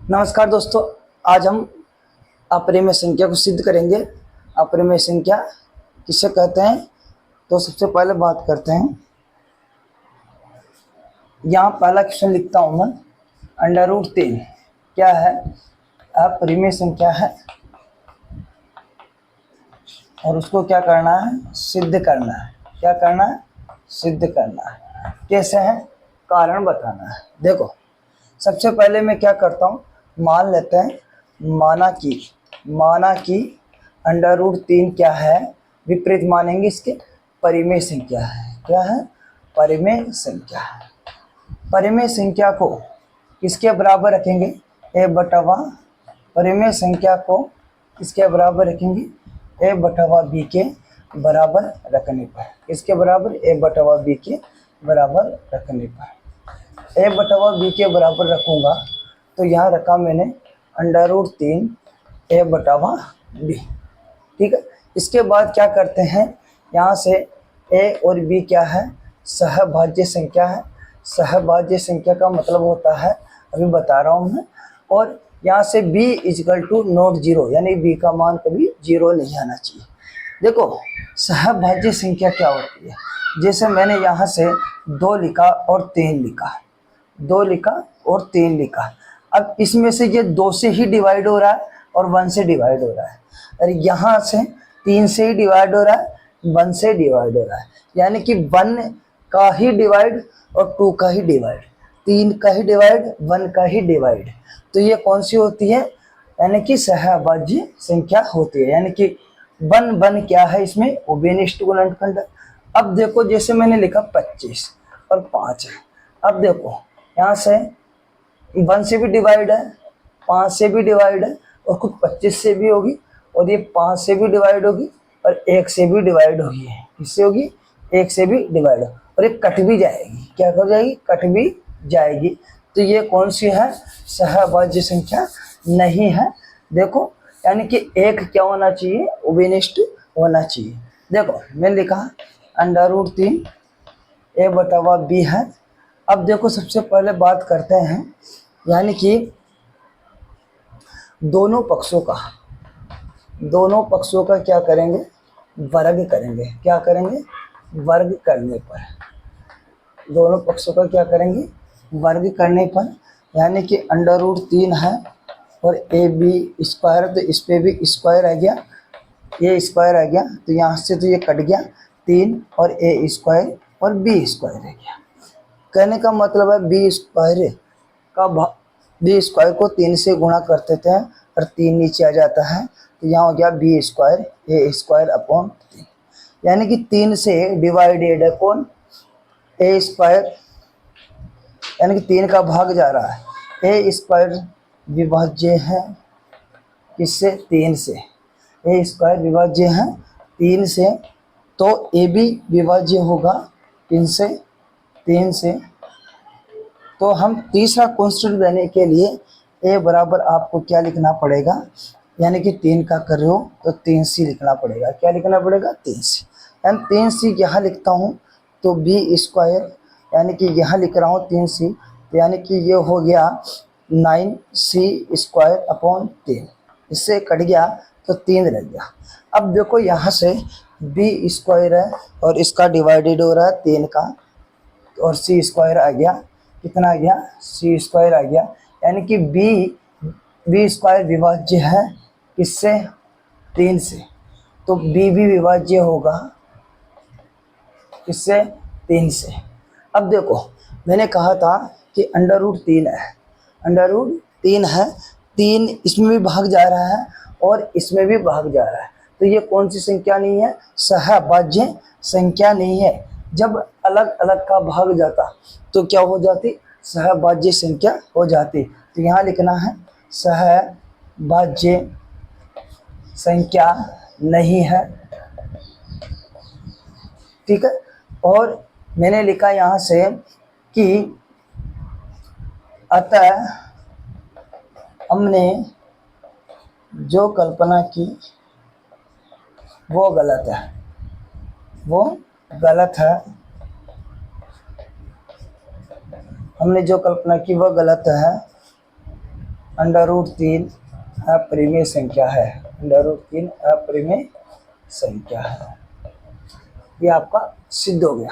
नमस्कार दोस्तों, आज हम अपरिमेय संख्या को सिद्ध करेंगे। अपरिमेय संख्या किसे कहते हैं, तो सबसे पहले बात करते हैं। यहाँ पहला क्वेश्चन लिखता हूँ मैं, √3 क्या है? अपरिमेय संख्या है और उसको क्या करना है? सिद्ध करना है। क्या करना है? सिद्ध करना है। कैसे है? कारण बताना है। देखो, सबसे पहले मैं क्या करता हूँ, मान लेते हैं, माना कि √3 क्या है? विपरीत मानेंगे, इसके परिमेय संख्या है। क्या है? परिमेय संख्या है। परिमेय संख्या को किसके बराबर रखेंगे? परिमेय संख्या को किसके बराबर रखेंगे? a/b के बराबर रखने पर। किसके बराबर? a/b के बराबर रखने पर। a/b के बराबर रखूँगा तो यहाँ रखा मैंने √3 a/b। ठीक है। इसके बाद क्या करते हैं, यहाँ से a और b क्या है? सहभाज्य संख्या है। सहभाज्य संख्या का मतलब होता है, अभी बता रहा हूँ मैं। और यहाँ से b = ≠0, यानी b का मान कभी 0 नहीं आना चाहिए। देखो, सहभाज्य संख्या क्या होती है? जैसे मैंने यहाँ से 2 लिखा और 3 लिखा, 2 लिखा और 3 लिखा। अब इसमें से ये 2 से ही डिवाइड हो रहा है और 1 से डिवाइड हो रहा है। और यहाँ से 3 से ही डिवाइड हो रहा है, 1 से डिवाइड हो रहा है। यानी कि 1 का ही डिवाइड और 2 का ही डिवाइड, 3 का ही डिवाइड, 1 का ही डिवाइड। तो ये कौन सी होती है? यानी कि सहभाज्य संख्या होती है। यानी कि 1 क्या है इसमें? उभयनिष्ठ गुणनखंड। अब देखो, जैसे मैंने लिखा 25 और 5 है। अब देखो, यहाँ से 1 से भी डिवाइड है, 5 से भी डिवाइड है, और खुद 25 से भी होगी, और ये 5 से भी डिवाइड होगी, और 1 से भी डिवाइड होगी। किससे होगी? 1 से भी डिवाइड, और ये कट भी जाएगी। क्या हो जाएगी? कट भी जाएगी। तो ये कौन सी है? सहभाज्य संख्या नहीं है। देखो, यानी कि 1 क्या होना चाहिए? उभयनिष्ठ होना चाहिए। देखो, मैंने लिखा √3 a/b है। अब देखो, सबसे पहले बात करते हैं, यानी कि दोनों पक्षों का क्या करेंगे? वर्ग करेंगे। क्या करेंगे? वर्ग करने पर। दोनों पक्षों का क्या करेंगे? वर्ग करने पर। यानी कि √3 है और ab², तो इस पे भी स्क्वायर आ गया, a स्क्वायर आ गया, तो यहाँ से तो ये कट गया, 3 और a² और b² रह गया। कहने का मतलब है b² को 3 से गुणा कर देते हैं और 3 नीचे आ जाता है, तो यहाँ हो गया b² a²/3। यानी कि 3 से डिवाइडेड है कौन? a², यानी कि 3 का भाग जा रहा है। a² विभाज्य है किससे? 3 से। a² विभाज्य है 3 से, तो ab विभाज्य होगा 3 से। तो हम तीसरा कांस्टेंट लेने के लिए a बराबर आपको क्या लिखना पड़ेगा? यानी कि 3 का कर रहे हो तो 3c लिखना पड़ेगा। क्या लिखना पड़ेगा? 3c। यानी 3c यहाँ लिखता हूँ तो b², यानी कि यहाँ लिख रहा हूँ 3c, तो यानी कि ये हो गया 9c²/3। इससे कट गया तो 3 रह गया। अब देखो, यहाँ से b² है और इसका डिवाइडेड हो रहा है 3 का, और c² आ गया। कितना आ गया? c² आ गया। यानी कि b² विभाज्य है किससे? 3 से, तो b भी विभाज्य होगा किससे? 3 से। अब देखो, मैंने कहा था कि √3 है, √3 है, 3 इसमें भी भाग जा रहा है और इसमें भी भाग जा रहा है, तो ये कौन सी संख्या नहीं है? सहभाज्य संख्या नहीं है। जब अलग अलग का भाग जाता तो क्या हो जाती? सहभाज्य संख्या हो जाती। तो यहाँ लिखना है सहभाज्य संख्या नहीं है। ठीक है। और मैंने लिखा यहाँ से कि अतः हमने जो कल्पना की वो गलत है, वो गलत है। हमने जो कल्पना की वो गलत है। अंडर रूट 3 अपरिमेय संख्या है, अंडर रूट 3 अपरिमेय संख्या है। ये आपका सिद्ध हो गया।